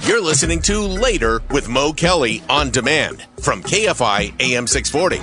You're listening to Later with Mo Kelly on demand from KFI AM 640.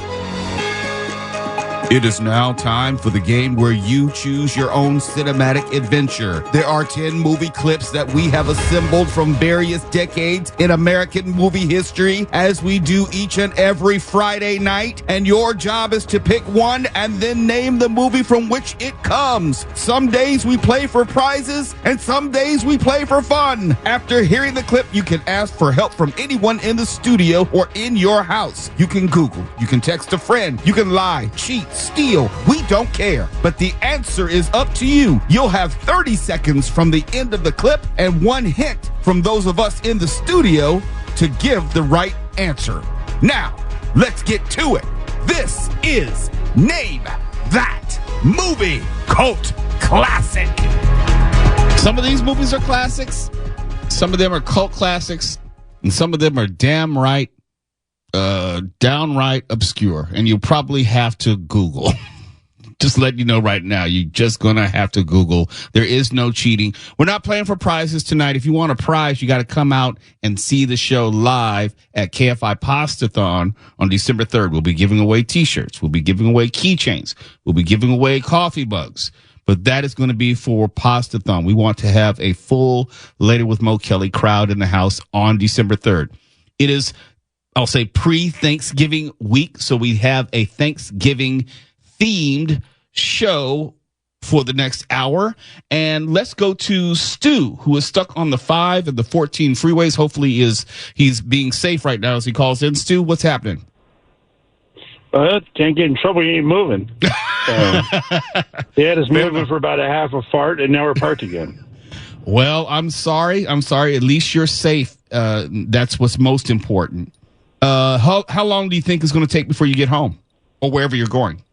It is now time for the game where you choose your own cinematic adventure. There are 10 movie clips that we have assembled from various decades in American movie history, as we do each and every Friday night. And your job is to pick one and then name the movie from which it comes. Some days we play for prizes and some days we play for fun. After hearing the clip, you can ask for help from anyone in the studio or in your house. You can Google, you can text a friend, you can lie, cheat, steal. We don't care. But the answer is up to you. You'll have 30 seconds from the end of the clip and one hint from those of us in the studio to give the right answer. Now, let's get to it. This is Name That Movie Cult Classic. Some of these movies are classics. Some of them are cult classics. And some of them are downright obscure, and you'll probably have to Google. Just letting you know right now, you're just going to have to Google. There is no cheating. We're not playing for prizes tonight. If you want a prize, you got to come out and see the show live at KFI Pastathon on December 3rd. We'll be giving away T-shirts. We'll be giving away keychains. We'll be giving away coffee mugs. But that is going to be for Pastathon. We want to have a full Later with Mo Kelly crowd in the house on December 3rd. It is, I'll say, pre-Thanksgiving week, so we have a Thanksgiving-themed show for the next hour. And let's go to Stu, who is stuck on the 5 and the 14 freeways. Hopefully he's being safe right now as he calls in. Stu, what's happening? Can't get in trouble. You ain't moving. He had us moving for about a half a fart, and now we're parked again. Well, I'm sorry. At least you're safe. That's what's most important. How long do you think it's going to take before you get home or wherever you're going?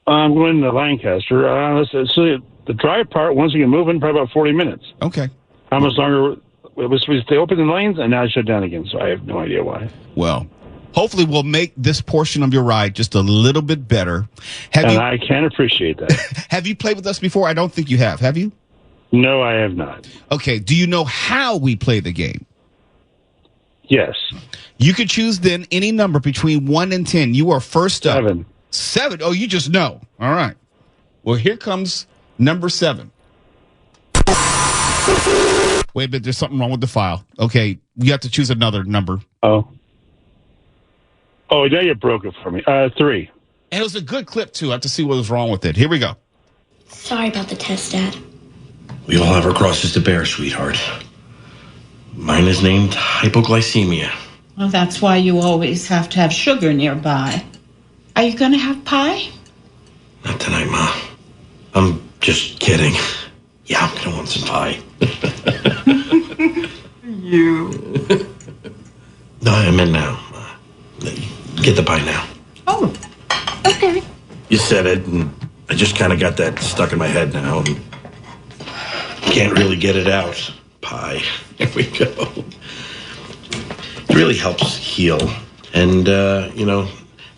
I'm going to Lancaster. So the drive part, once you get moving, probably about 40 minutes. Okay. How much longer? It was supposed to open the lanes, and now it's shut down again, so I have no idea why. Well, hopefully we'll make this portion of your ride just a little bit better. I can appreciate that. Have you played with us before? I don't think you have you? No, I have not. Okay. Do you know how we play the game? Yes. You could choose then any number between 1 and 10. You are first up. 7. 7? Oh, you just know. All right. Well, here comes number 7. Wait a minute. There's something wrong with the file. Okay. You have to choose another number. Oh, now you broke it for me. 3. And it was a good clip, too. I have to see what was wrong with it. Here we go. Sorry about the test, Dad. We all have our crosses to bear, sweetheart. Mine is named hypoglycemia. Well, that's why you always have to have sugar nearby. Are you going to have pie? Not tonight, Ma. I'm just kidding. Yeah, I'm going to want some pie. You. No, I'm in now. Get the pie now. Oh, okay. You said it, and I just kind of got that stuck in my head now. And can't really get it out. Pie. Here we go. It really helps heal. And,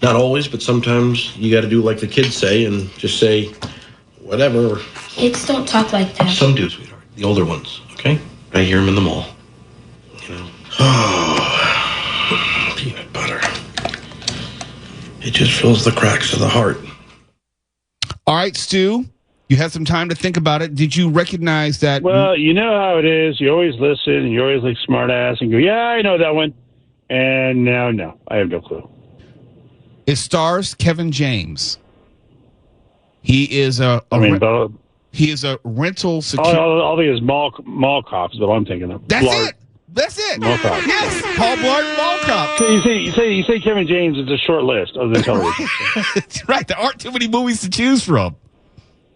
not always, but sometimes you got to do like the kids say and just say whatever. Kids don't talk like that. Some do, sweetheart. The older ones, okay? I hear them in the mall. Oh, peanut butter. It just fills the cracks of the heart. All right, Stu, you had some time to think about it. Did you recognize that? Well, you know how it is. You always listen, and you always like smart ass and go, yeah, I know that one. And now, no, I have no clue. It stars Kevin James. He is he is a rental security. All these mall cops, but I'm thinking of. That's it. Mall cop. Yes, Paul Blart, Mall Cop. So you say Kevin James is a short list of the television. That's right. There aren't too many movies to choose from.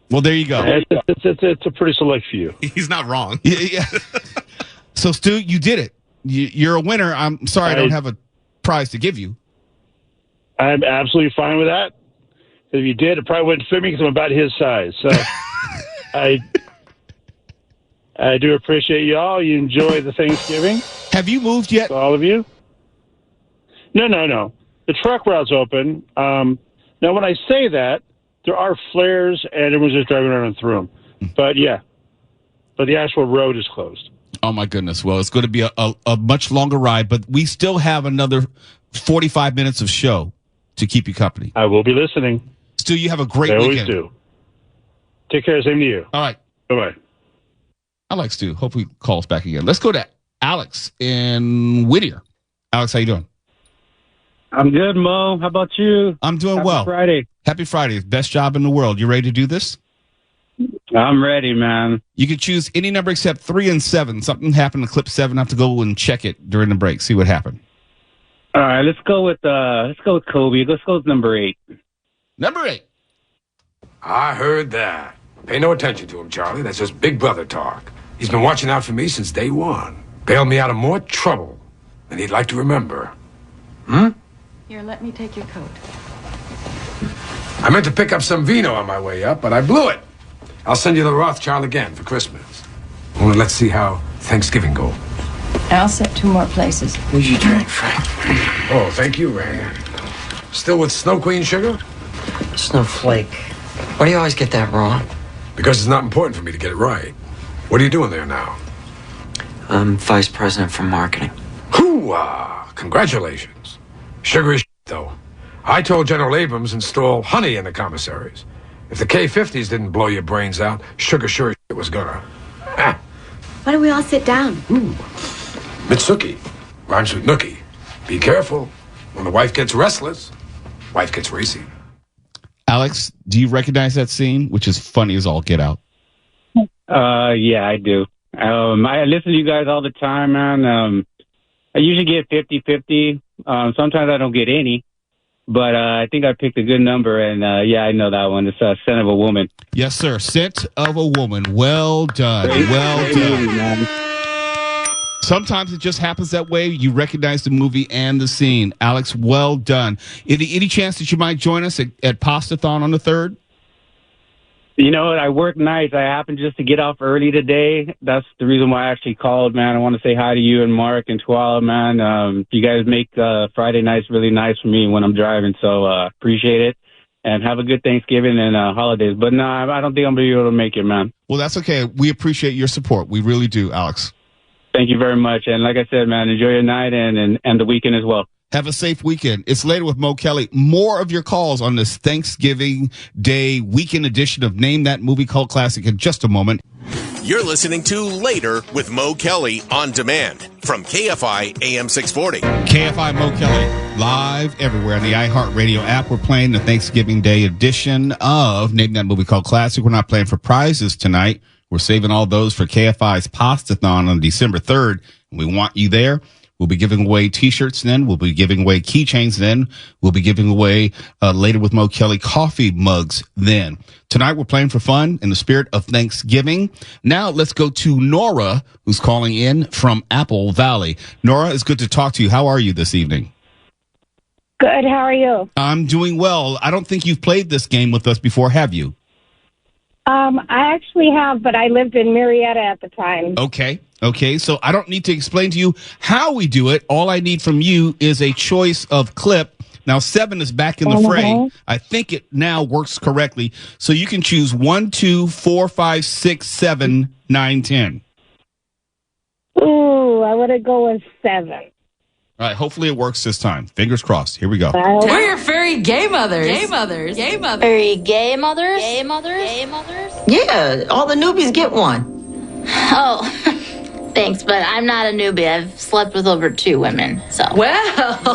Well, there you go. It's a pretty select few. He's not wrong. Yeah. So, Stu, you did it. You're a winner. I'm sorry I don't have a prize to give you. I'm absolutely fine with that. If you did, it probably wouldn't fit me because I'm about his size. So I do appreciate you all. You enjoy the Thanksgiving. Have you moved yet? All of you? No. The truck route's open. Now, when I say that, there are flares and everyone's just driving around through them. But yeah. But the actual road is closed. Oh, my goodness. Well, it's going to be a much longer ride, but we still have another 45 minutes of show to keep you company. I will be listening. Stu, you have a great I weekend. always do. Take care. Same to you. All right. Bye-bye. I like Stu. Hopefully he calls back again. Let's go to Alex in Whittier. Alex, how you doing? I'm good, Mo. How about you? I'm doing Happy well. Friday. Happy Friday. Best job in the world. You ready to do this? I'm ready, man. You can choose any number except 3 and 7. Something happened to clip 7. I have to go and check it during the break. See what happened. All right, let's go with Kobe. Let's go with number 8. Number 8. I heard that. Pay no attention to him, Charlie. That's just big brother talk. He's been watching out for me since day one. Bailed me out of more trouble than he'd like to remember. Here, let me take your coat. I meant to pick up some vino on my way up, but I blew it. I'll send you the Rothschild again for Christmas. Only let's see how Thanksgiving goes. I'll set 2 more places. Who's your drink, Frank? Oh, thank you, Ray. Still with Snow Queen sugar? Snowflake. Why do you always get that wrong? Because it's not important for me to get it right. What are you doing there now? I'm vice president for marketing. Hoo-ah! Congratulations. Sugar is though. I told General Abrams install honey in the commissaries. If the K-50s didn't blow your brains out, sugar sure as was gonna. Ah. Why don't we all sit down? Mitsuki. Rhymes with nookie. Be careful. When the wife gets restless, wife gets racy. Alex, do you recognize that scene? Which is funny as all get out. Yeah, I do. I listen to you guys all the time, man. I usually get 50-50. Sometimes I don't get any. But I think I picked a good number, and yeah, I know that one. It's Scent of a Woman. Yes, sir. Scent of a Woman. Well done. Well done. Man. Sometimes it just happens that way. You recognize the movie and the scene. Alex, well done. Any chance that you might join us at Pastathon on the 3rd? You know what? I work nights. I happen just to get off early today. That's the reason why I actually called, man. I want to say hi to you and Mark and Tuala, man. You guys make Friday nights really nice for me when I'm driving, so appreciate it. And have a good Thanksgiving and holidays. But no, I don't think I'm going to be able to make it, man. Well, that's okay. We appreciate your support. We really do, Alex. Thank you very much. And like I said, man, enjoy your night and the weekend as well. Have a safe weekend. It's Later with Mo Kelly. More of your calls on this Thanksgiving Day weekend edition of Name That Movie Cult Classic in just a moment. You're listening to Later with Mo Kelly on demand from KFI AM 640. KFI Mo Kelly, live everywhere on the iHeartRadio app. We're playing the Thanksgiving Day edition of Name That Movie Cult Classic. We're not playing for prizes tonight. We're saving all those for KFI's Pastathon on December 3rd. We want you there. We'll be giving away T-shirts then. We'll be giving away keychains then. We'll be giving away Later with Mo Kelly coffee mugs then. Tonight we're playing for fun in the spirit of Thanksgiving. Now let's go to Nora, who's calling in from Apple Valley. Nora, it's good to talk to you. How are you this evening? Good. How are you? I'm doing well. I don't think you've played this game with us before, have you? I actually have, but I lived in Marietta at the time. Okay, so I don't need to explain to you how we do it. All I need from you is a choice of clip. Now, 7 is back in the fray. I think it now works correctly. So you can choose 1, 2, 4, 5, 6, 7, 9, 10. Ooh, I would go with 7. All right, hopefully it works this time. Fingers crossed. Here we go. We're your furry gay mothers. Gay mothers. Gay mothers. Furry gay mothers? Gay mothers. Gay mothers. Yeah, all the newbies get one. Oh, thanks, but I'm not a newbie. I've slept with over 2 women, so. Well, 2.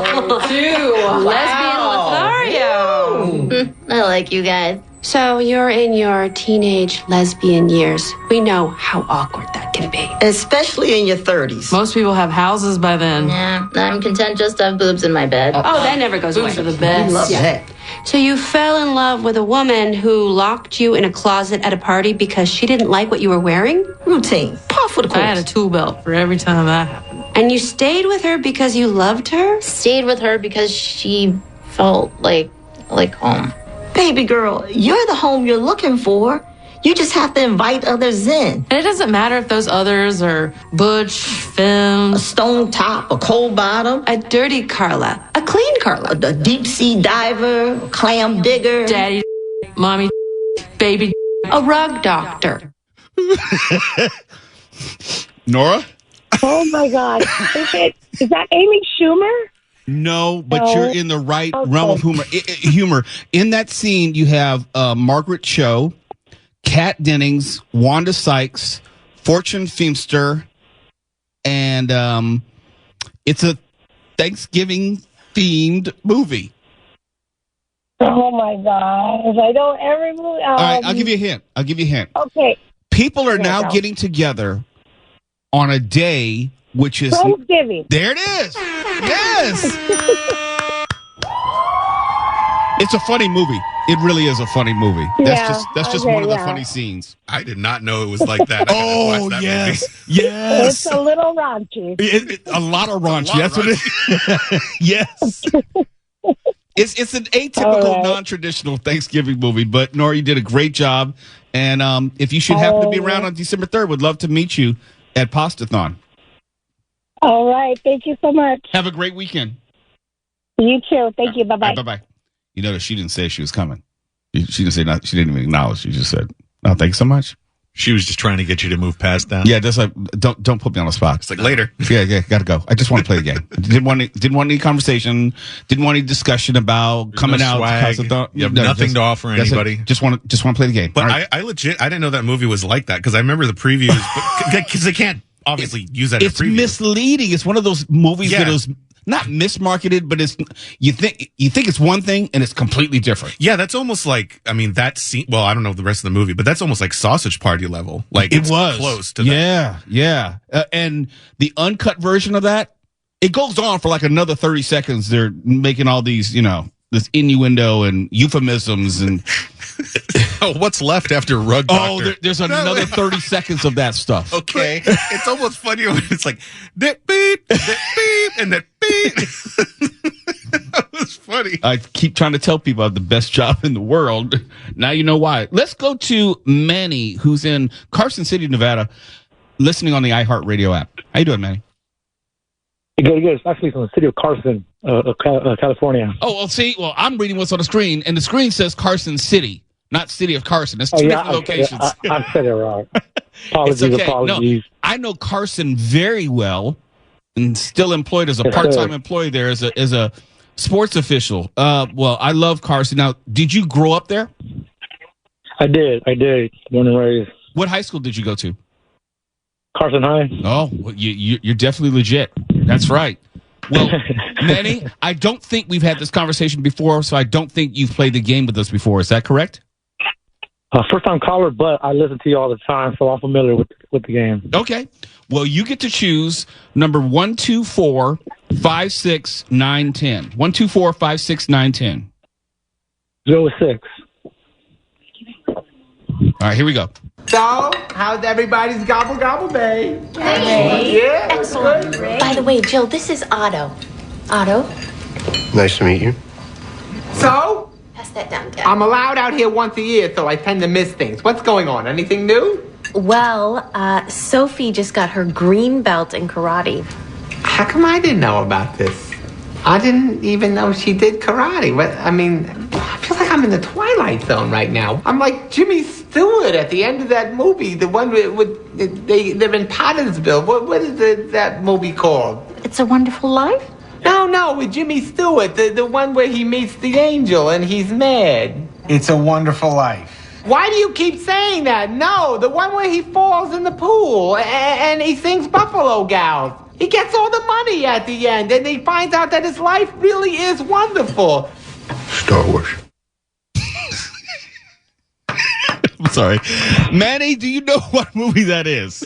Lesbian Lothario. I like you guys. So you're in your teenage lesbian years. We know how awkward that can be. Especially in your 30s. Most people have houses by then. Yeah, I'm content just to have boobs in my bed. Oh, that never goes away. Boobs are the best. Love that. So you fell in love with a woman who locked you in a closet at a party because she didn't like what you were wearing? Routine. Par for the course. I had a tool belt for every time that happened. And you stayed with her because you loved her? Stayed with her because she felt like home. Baby girl, you're the home you're looking for. You just have to invite others in. And it doesn't matter if those others are butch, femme, A stone top, a cold bottom, A dirty Carla. A clean Carla. a deep sea diver, a clam digger. daddy, mommy, baby. A rug doctor. Nora? Oh my God! Is that Amy Schumer? No, but No. you're in the right realm of humor. In that scene, you have Margaret Cho, Kat Dennings, Wanda Sykes, Fortune Feimster, and it's a Thanksgiving-themed movie. Oh my gosh! I don't every movie. All right, I'll give you a hint. Okay. People are now getting together on a day which is Thanksgiving. There it is. Yes. It's a funny movie. It really is a funny movie. That's just one of the funny scenes. I did not know it was like that. Oh, that yes. movie. Yes. It's a little raunchy. A lot of raunchy. That's what it is. Yes. It's an atypical, non-traditional Thanksgiving movie, but Nora, you did a great job. And if you should happen to be around on December 3rd, would love to meet you at Pastathon. All right. Thank you so much. Have a great weekend. You too. Thank you. Bye-bye. Bye-bye. You notice she didn't say she was coming. She didn't say nothing. She didn't even acknowledge. She just said, "No, thanks so much." She was just trying to get you to move past that. Yeah, just like don't put me on the spot. It's like later. Yeah, gotta go. I just want to play the game. Didn't want any conversation. Didn't want any discussion about coming out. You have nothing to offer anybody. Just want to play the game. But right. I legit I didn't know that movie was like that because I remember the previews because they can't obviously use that. It's misleading. It's one of those movies that is not mismarketed, but it's you think it's one thing and it's completely different. Yeah, that's almost like that scene. Well, I don't know the rest of the movie, but that's almost like Sausage Party level. Like it was close to that. Yeah. And the uncut version of that, it goes on for like another 30 seconds. They're making all these, this innuendo and euphemisms and. What's left after Rug Doctor? Oh, there's another 30 seconds of that stuff. Okay. It's almost funny when it's like, that beep, and that beep. That was funny. I keep trying to tell people I have the best job in the world. Now you know why. Let's go to Manny, who's in Carson City, Nevada, listening on the iHeartRadio app. How you doing, Manny? Good. It's actually from the city of Carson, California. Well, I'm reading what's on the screen, and the screen says Carson City, not City of Carson. It's two different locations. I said it wrong. Apologies. No, I know Carson very well, and still employed as a part-time employee there as a sports official. Well, I love Carson. Now, did you grow up there? I did. Born and raised. What high school did you go to? Carson High. Oh, well, you're definitely legit. That's right. Well, Manny, I don't think we've had this conversation before, so I don't think you've played the game with us before. Is that correct? First time caller, but I listen to you all the time, so I'm familiar with the game. Okay. Well, you get to choose number 124 56 910. 124 56 910. 06. All right, here we go. So, how's everybody's gobble day? Hey. Yeah. Excellent. By the way, Jill, this is Otto. Otto? Nice to meet you. So? Pass that down, Dad. I'm allowed out here once a year, so I tend to miss things. What's going on? Anything new? Well, Sophie just got her green belt in karate. How come I didn't know about this? I didn't even know she did karate. I feel like I'm in the Twilight Zone right now. I'm like Jimmy Stewart at the end of that movie, the one they're in Pottersville. What is that movie called? It's a Wonderful Life? No, with Jimmy Stewart, the one where he meets the angel and he's mad. It's a Wonderful Life. Why do you keep saying that? No, the one where he falls in the pool and he sings Buffalo Gals. He gets all the money at the end, and he finds out that his life really is wonderful. Star Wars. I'm sorry. Manny, do you know what movie that is?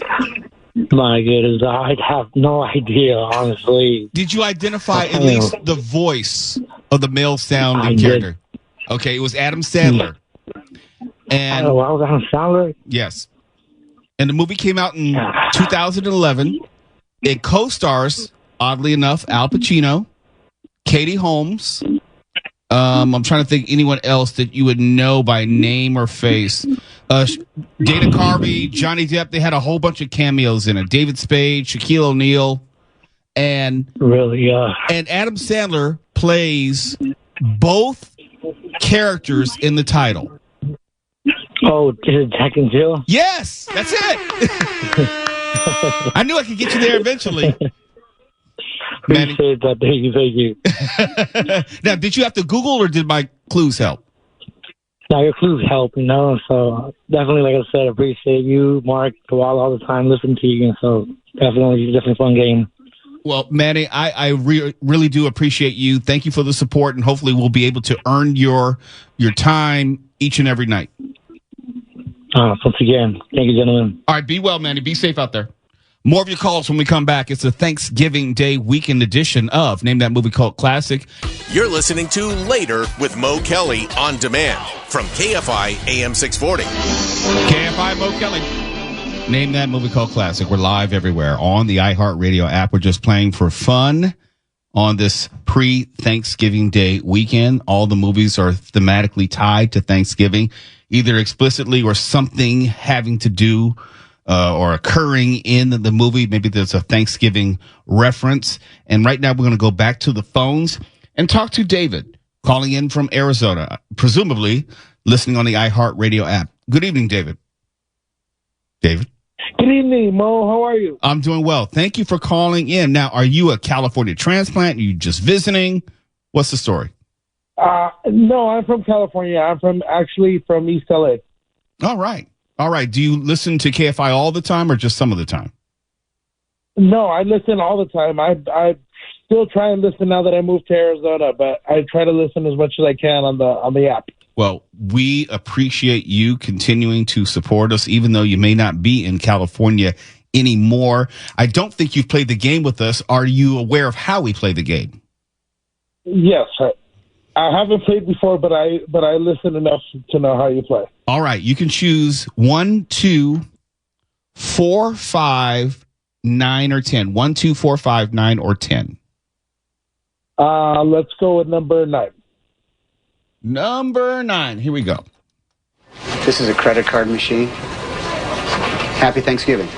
My goodness, I have no idea, honestly. Did you identify at least the voice of the male sounding character? Okay, it was Adam Sandler. And was Adam Sandler? Yes. And the movie came out in 2011. It co-stars, oddly enough, Al Pacino, Katie Holmes. I'm trying to think anyone else that you would know by name or face. Dana Carvey, Johnny Depp. They had a whole bunch of cameos in it. David Spade, Shaquille O'Neal, and and Adam Sandler plays both characters in the title. Oh, is it Jack and Jill? Yes, that's it. I knew I could get you there eventually. Appreciate that. Thank you. Now, did you have to Google or did my clues help? Now, your clues help, so definitely, like I said, appreciate you, Mark, all the time, listening to you, so definitely a fun game. Well, Manny, I really do appreciate you. Thank you for the support, and hopefully we'll be able to earn your time each and every night. Once again, thank you, gentlemen. All right, be well, Manny. Be safe out there. More of your calls when we come back. It's the Thanksgiving Day weekend edition of Name That Movie Cult Classic. You're listening to Later with Mo Kelly on demand from KFI AM 640. KFI Mo Kelly. Name That Movie Cult Classic. We're live everywhere on the iHeartRadio app. We're just playing for fun on this pre-Thanksgiving Day weekend. All the movies are thematically tied to Thanksgiving, either explicitly or something having to do or occurring in the movie. Maybe there's a Thanksgiving reference. And right now we're going to go back to the phones and talk to David, calling in from Arizona, presumably listening on the iHeartRadio app. Good evening, David. David? Good evening, Mo. How are you? I'm doing well. Thank you for calling in. Now, are you a California transplant? Are you just visiting? What's the story? No, I'm from California. I'm actually from East LA. All right. Do you listen to KFI all the time or just some of the time? No, I listen all the time. I still try and listen now that I moved to Arizona, but I try to listen as much as I can on the app. Well, we appreciate you continuing to support us, even though you may not be in California anymore. I don't think you've played the game with us. Are you aware of how we play the game? Yes, I haven't played before, but I listen enough to know how you play. All right, you can choose 1, 2, 4, 5, 9, or 10. 1, 2, 4, 5, 9, or 10. Let's go with number 9. Number 9. Here we go. This is a credit card machine. Happy Thanksgiving.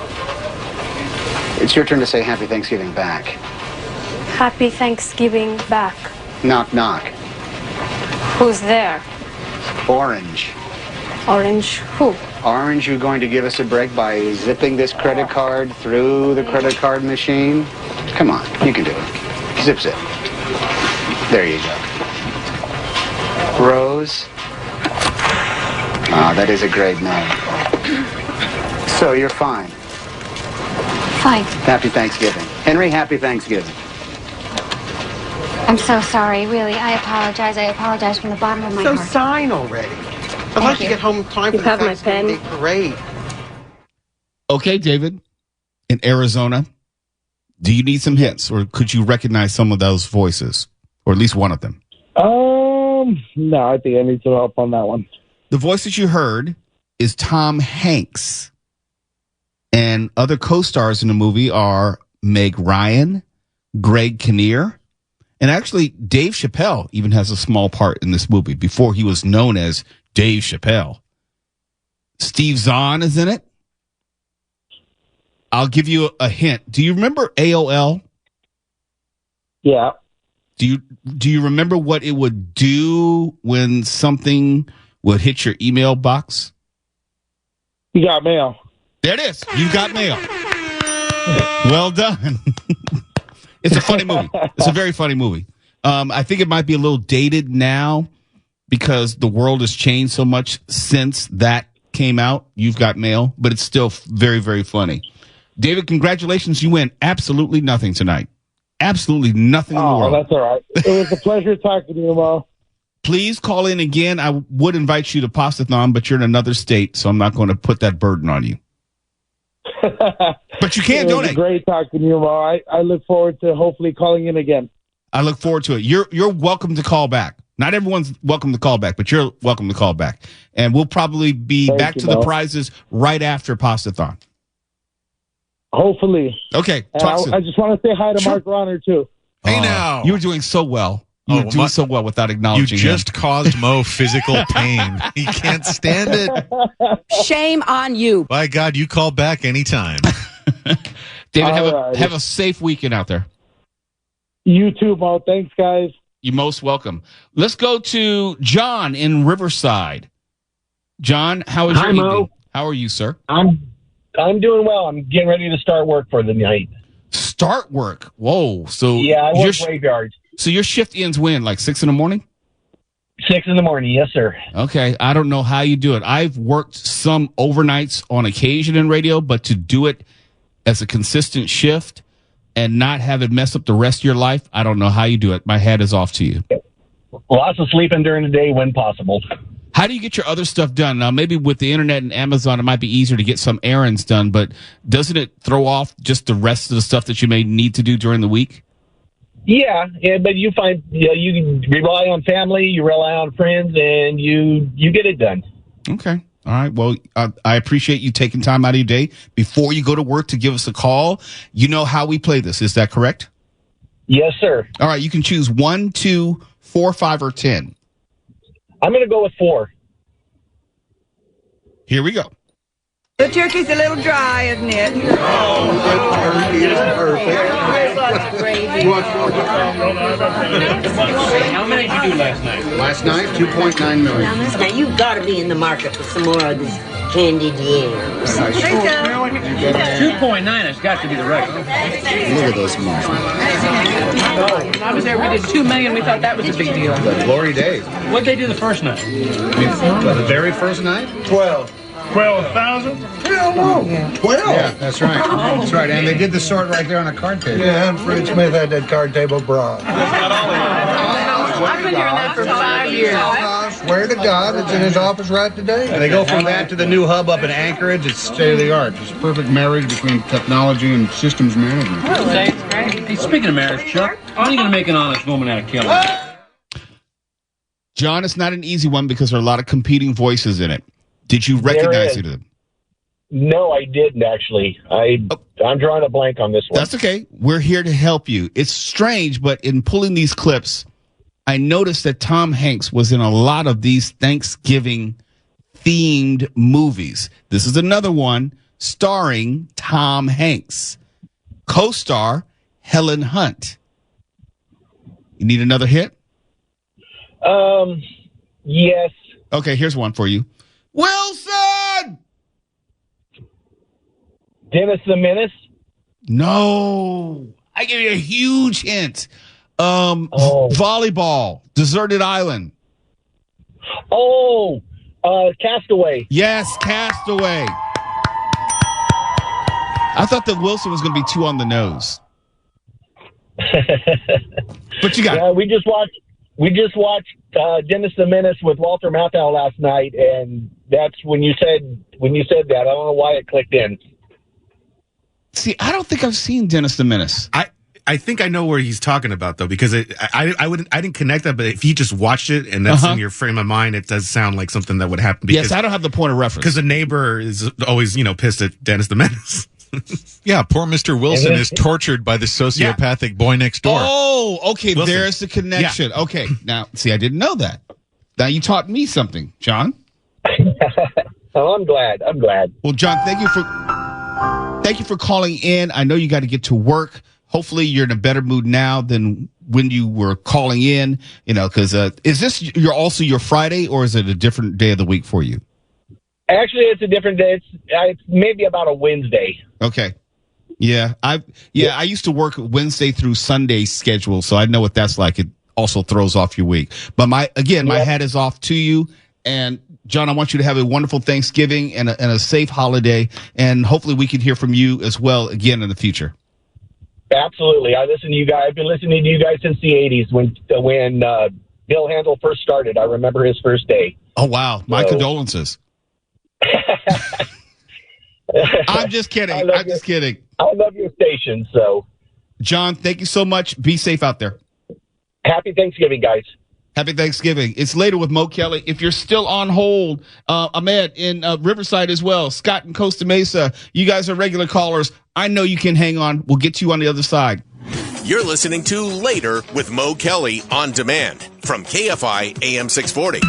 It's your turn to say Happy Thanksgiving back. Happy Thanksgiving back. Knock, knock. Who's there? Orange. Orange who? Orange, you going to give us a break by zipping this credit card through the credit card machine? Come on, you can do it. Zip, zip. There you go. Rose. Ah, that is a great name. So you're fine. Fine. Happy Thanksgiving. Henry, happy Thanksgiving. I'm so sorry, really. I apologize. I apologize from the bottom of my heart. So sign already. I'd like to get home in time for the Thanksgiving Day parade. Okay, David, in Arizona, do you need some hints, or could you recognize some of those voices, or at least one of them? No, I think I need some help on that one. The voice that you heard is Tom Hanks, and other co-stars in the movie are Meg Ryan, Greg Kinnear, and actually Dave Chappelle even has a small part in this movie before he was known as Dave Chappelle. Steve Zahn is in it. I'll give you a hint. Do you remember AOL? Yeah. Do you remember what it would do when something would hit your email box? You got mail. There it is. You got mail. Well done. It's a funny movie. It's a very funny movie. I think it might be a little dated now because the world has changed so much since that came out. You've got mail, but it's still very, very funny. David, congratulations. You win absolutely nothing tonight. Absolutely nothing in the world. Oh, that's all right. It was a pleasure talking to you, Mo. Please call in again. I would invite you to Pastathon, but you're in another state, so I'm not going to put that burden on you. But you can donate. Great talking to you, Mo. I look forward to hopefully calling in again. I look forward to it. You're welcome to call back. Not everyone's welcome to call back, but you're welcome to call back. And we'll probably be back to the prizes right after Pastathon. Hopefully. Okay. Talk soon. I just want to say hi to Mark Ronner, too. Hey, now. You were doing so well. You were doing so well without acknowledging You just caused Mo physical pain. He can't stand it. Shame on you. By God, you call back anytime. David, have a safe weekend out there. You too, Mo. Thanks, guys. You're most welcome. Let's go to John in Riverside. John, how is your evening? Mo. How are you, sir? I'm I'm doing well. I'm getting ready to start work for the night. Start work? Whoa. So yeah, I work graveyards. So your shift ends when? Like 6 in the morning? 6 in the morning, yes, sir. Okay, I don't know how you do it. I've worked some overnights on occasion in radio, but to do it as a consistent shift and not have it mess up the rest of your life, I don't know how you do it. My hat is off to you. Lots of sleeping during the day when possible. How do you get your other stuff done? Now, maybe with the internet and Amazon, it might be easier to get some errands done, but doesn't it throw off just the rest of the stuff that you may need to do during the week? Yeah, but you find you can rely on family, you rely on friends, and you get it done. Okay. All right. Well, I appreciate you taking time out of your day before you go to work to give us a call. You know how we play this. Is that correct? Yes, sir. All right. You can choose 1, 2, 4, 5, or 10. I'm going to go with 4. Here we go. The turkey's a little dry, isn't it? Oh, the turkey is perfect. How many did you do last night? Last night, 2.9 million. Now you've got to be in the market for some more of this candied yams. 2.9 has got to be the record. Look at those marshmallows. When I was there, we did 2 million. We thought that was a big deal. The glory days. What'd they do the first night? The very first night? 12. 12,000? Hell no. 12? Yeah, that's right. That's right. And they did the sort right there on a card table. Yeah, and Fred Smith had that card table brought. I've been hearing that for 5 years. I swear to God, it's in his office right today. And they go from that to the new hub up in Anchorage. It's state of the art. It's a perfect marriage between technology and systems management. Say, hey, speaking of marriage, Chuck, how are you going to make an honest woman out of Kelly? John, it's not an easy one because there are a lot of competing voices in it. Did you recognize either of them? No, I didn't, actually. I'm drawing a blank on this one. That's okay. We're here to help you. It's strange, but in pulling these clips, I noticed that Tom Hanks was in a lot of these Thanksgiving-themed movies. This is another one starring Tom Hanks. Co-star Helen Hunt. You need another hit? Yes. Okay, here's one for you. Wilson! Dennis the Menace? No. I give you a huge hint. Volleyball. Deserted Island. Oh, Castaway. Yes, Castaway. I thought that Wilson was going to be too on the nose. But you got it. We just watched Dennis the Menace with Walter Matthau last night, and that's when you said that. I don't know why it clicked in. See, I don't think I've seen Dennis the Menace. I think I know where he's talking about though, because I didn't connect that, but if you just watched it and that's in your frame of mind, it does sound like something that would happen. Yes, I don't have the point of reference because the neighbor is always pissed at Dennis the Menace. Yeah, poor Mr. Wilson is tortured by the sociopathic boy next door. Oh, okay. Wilson. There's the connection. Yeah. Okay. Now, see, I didn't know that. Now you taught me something, John. Oh, I'm glad. Well, John, thank you for calling in. I know you got to get to work. Hopefully you're in a better mood now than when you were calling in, because is this also your Friday or is it a different day of the week for you? Actually, it's a different day. It's maybe about a Wednesday. Okay. Yeah. I used to work Wednesday through Sunday schedule, so I know what that's like. It also throws off your week. But my hat is off to you. And John, I want you to have a wonderful Thanksgiving and a safe holiday. And hopefully we can hear from you as well again in the future. Absolutely. I listen to you guys. I've been listening to you guys since the 80s when Bill Handel first started. I remember his first day. Oh, wow. My condolences. I'm just kidding. Just kidding. I love your station. So, John, thank you so much. Be safe out there. Happy Thanksgiving, guys. Happy Thanksgiving. It's later with Mo Kelly. If you're still on hold, Ahmed in Riverside as well, Scott in Costa Mesa, you guys are regular callers. I know you can hang on. We'll get to you on the other side. You're listening to Later with Mo Kelly on demand from KFI AM 640.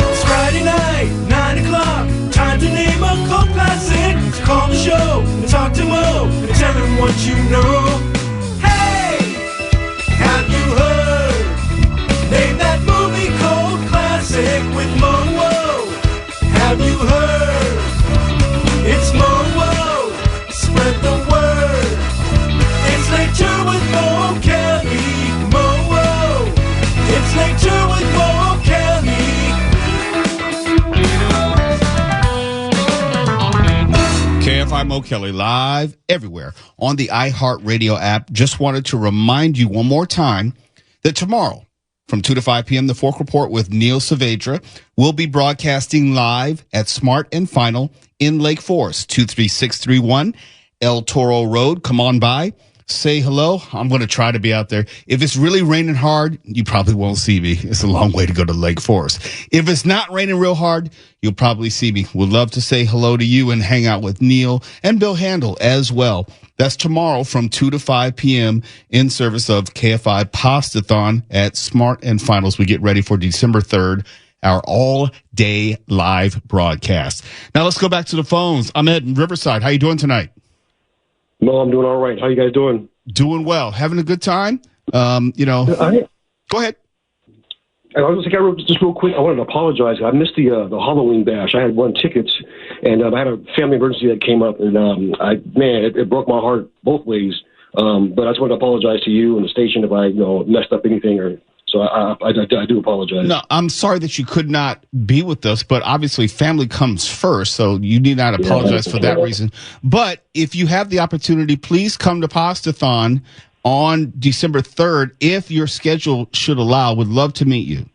It's Friday night, 9 o'clock. Time to name a cult classic. So call the show and talk to Mo and tell him what you know. Hey, have you heard? Name that movie cult classic. Have you heard? It's Mo-Wo, spread the word. It's Nature with Mo Kelly. Mo-Wo, it's Nature with Mo Kelly. KFI Mo Kelly live everywhere on the iHeartRadio app. Just wanted to remind you one more time that tomorrow from 2 to 5 p.m., the Fork Report with Neil Saavedra will be broadcasting live at Smart and Final in Lake Forest, 23631 El Toro Road. Come on by. Say hello. I'm going to try to be out there. If it's really raining hard, you probably won't see me. It's a long way to go to Lake Forest. If it's not raining real hard, you'll probably see me. Would love to say hello to you and hang out with Neil and Bill Handel as well. That's tomorrow from 2 to 5 p.m. in service of KFI Pastathon at Smart and Finals. We get ready for December 3rd, our all-day live broadcast. Now let's go back to the phones. Ahmed in Riverside. How you doing tonight? No, I'm doing all right. How you guys doing? Doing well. Having a good time? Go ahead. I was just real quick. I wanted to apologize. I missed the Halloween bash. I had won tickets, and I had a family emergency that came up, and it broke my heart both ways. But I just wanted to apologize to you and the station if I messed up anything. So I do apologize. No, I'm sorry that you could not be with us, but obviously family comes first, so you need not apologize for that reason. But if you have the opportunity, please come to Pastathon on December 3rd if your schedule should allow. Would love to meet you.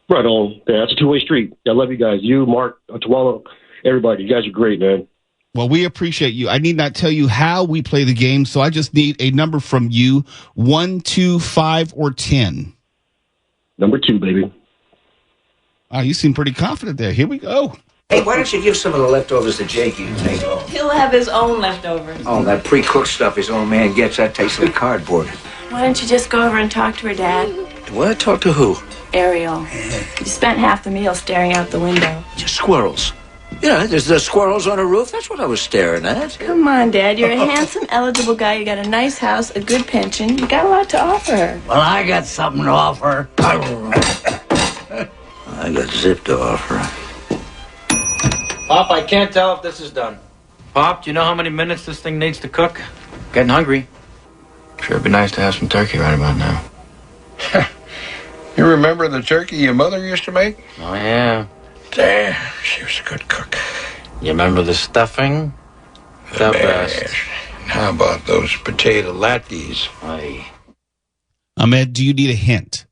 Right on. Yeah, that's a two-way street. I love you guys. You, Mark, Tuwala, everybody. You guys are great, man. Well, we appreciate you. I need not tell you how we play the game, so I just need a number from you, 1, 2, 5, or 10. Number 2, baby. Oh, you seem pretty confident there. Here we go. Hey, why don't you give some of the leftovers to Jake? You can take home. He'll have his own leftovers. Oh, that pre-cooked stuff his old man gets, that tastes like cardboard. Why don't you just go over and talk to her, Dad? What? Talk to who? Ariel. You spent half the meal staring out the window. Just squirrels. Yeah, there's the squirrels on the roof. That's what I was staring at. Come on, Dad. You're a handsome, eligible guy. You got a nice house, a good pension. You got a lot to offer her. Well, I got something to offer. I got zip to offer. Pop, I can't tell if this is done. Pop, do you know how many minutes this thing needs to cook? Getting hungry. Sure, it'd be nice to have some turkey right about now. You remember the turkey your mother used to make? Oh, yeah. Damn, she was a good cook. You remember the stuffing? The best. How about those potato latkes? Aye. Ahmed, do you need a hint?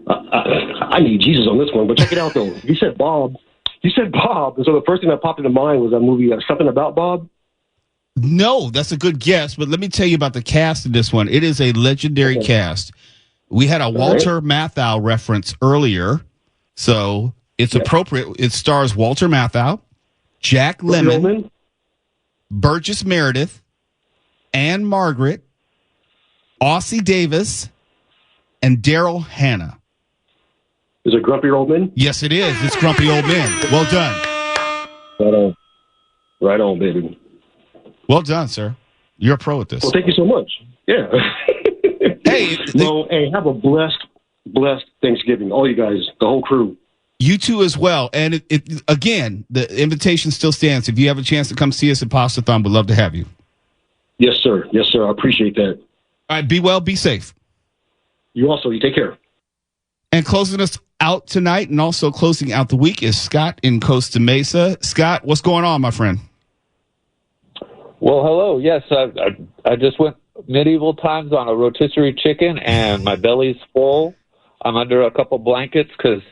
I need Jesus on this one, but check it out, though. You said Bob, and so the first thing that popped into mind was that movie, Something About Bob. No, that's a good guess, but let me tell you about the cast in this one. It is a legendary cast. We had a Walter Matthau reference earlier, so it's appropriate. It stars Walter Matthau, Jack Lemmon, Burgess Meredith, Anne Margaret, Ossie Davis, and Daryl Hannah. Is it Grumpy Old Men? Yes, it is. It's Grumpy Old Men. Well done. Right on, baby. Well done, sir. You're a pro at this. Well, thank you so much. Yeah. Hey, have a blessed Thanksgiving. All you guys, the whole crew. You too as well. And again, the invitation still stands. If you have a chance to come see us at Pastathon, we'd love to have you. Yes, sir. Yes, sir. I appreciate that. All right. Be well. Be safe. You also. You take care. And closing us out tonight and also closing out the week is Scott in Costa Mesa. Scott, what's going on, my friend? Well, hello. Yes, I just went medieval times on a rotisserie chicken, and my belly's full. I'm under a couple blankets because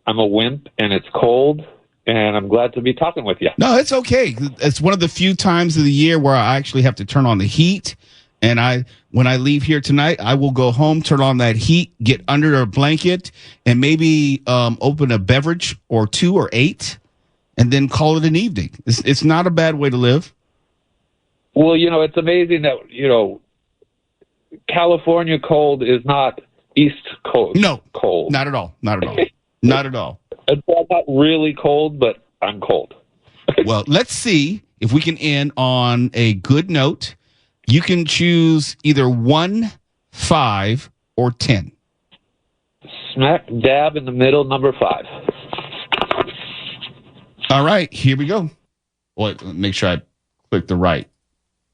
I'm a wimp, and it's cold, and I'm glad to be talking with you. No, it's okay. It's one of the few times of the year where I actually have to turn on the heat, and when I leave here tonight, I will go home, turn on that heat, get under a blanket, and maybe open a beverage or 2 or 8, and then call it an evening. It's not a bad way to live. Well, it's amazing that, California cold is not East Coast cold. Not at all. Not at all. Not at all. I'm not really cold, but I'm cold. Well, let's see if we can end on a good note. You can choose either 1, 5, or 10. Smack dab in the middle, number 5. All right, here we go. Wait, make sure I click the right.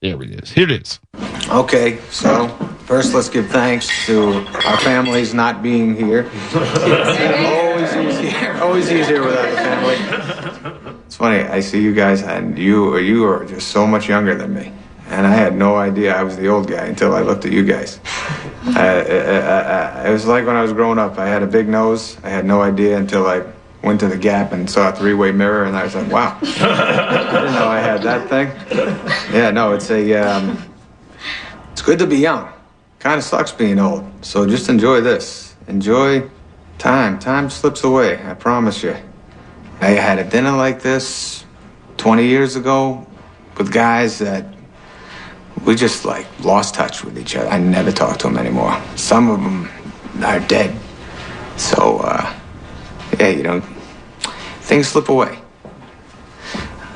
There it is. Here it is. Okay, so first let's give thanks to our families not being here. Always easier without the family. It's funny, I see you guys, and you are just so much younger than me. And I had no idea I was the old guy until I looked at you guys. It was like when I was growing up. I had a big nose. I had no idea until I went to the Gap and saw a three-way mirror, and I was like, wow. I didn't know I had that thing. Yeah, no, it's good to be young. Kind of sucks being old. So just enjoy this. Enjoy time. Time slips away, I promise you. I had a dinner like this 20 years ago with guys that we just lost touch with each other. I never talk to them anymore. Some of them are dead. So, yeah, things slip away.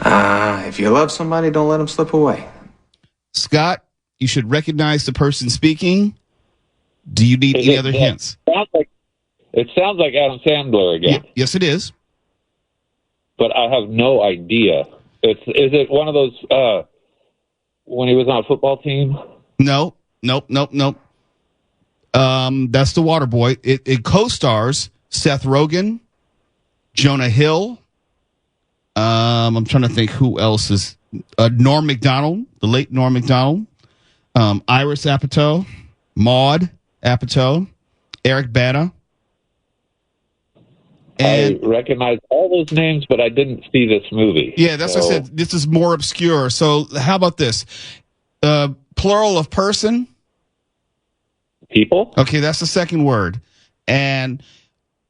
If you love somebody, don't let them slip away. Scott, you should recognize the person speaking. Do you need any other hints? It sounds like Adam Sandler again. Yes, it is. But I have no idea. Is it one of those when he was on a football team? No. That's the Water Boy. It co-stars Seth Rogen, Jonah Hill. I'm trying to think who else is Norm Macdonald, the late Norm Macdonald, Iris Apatow, Maude Apatow, Eric Bana. And I recognize all those names, but I didn't see this movie. Yeah, that's what I said. This is more obscure. So how about this? Plural of person? People? Okay, that's the second word. And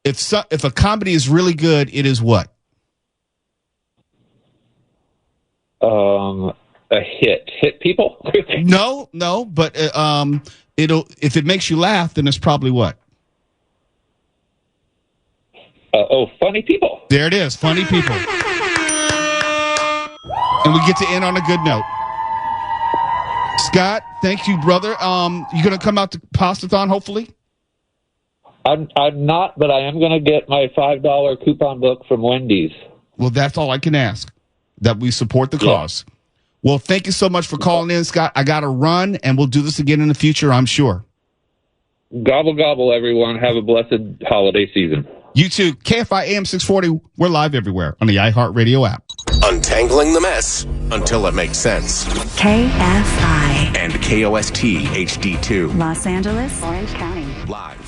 if a comedy is really good, it is what? A hit. Hit people? No, but if it makes you laugh, then it's probably what? Funny people. There it is, funny people. And we get to end on a good note. Scott, thank you, brother. You going to come out to Pastathon, hopefully? I'm not, but I am going to get my $5 coupon book from Wendy's. Well, that's all I can ask, that we support the cause. Well, thank you so much for calling in, Scott. I got to run, and we'll do this again in the future, I'm sure. Gobble, gobble, everyone. Have a blessed holiday season. You too. KFI AM 640. We're live everywhere on the iHeartRadio app. Untangling the mess until it makes sense. KFI and KOST HD2. Los Angeles, Orange County. Live.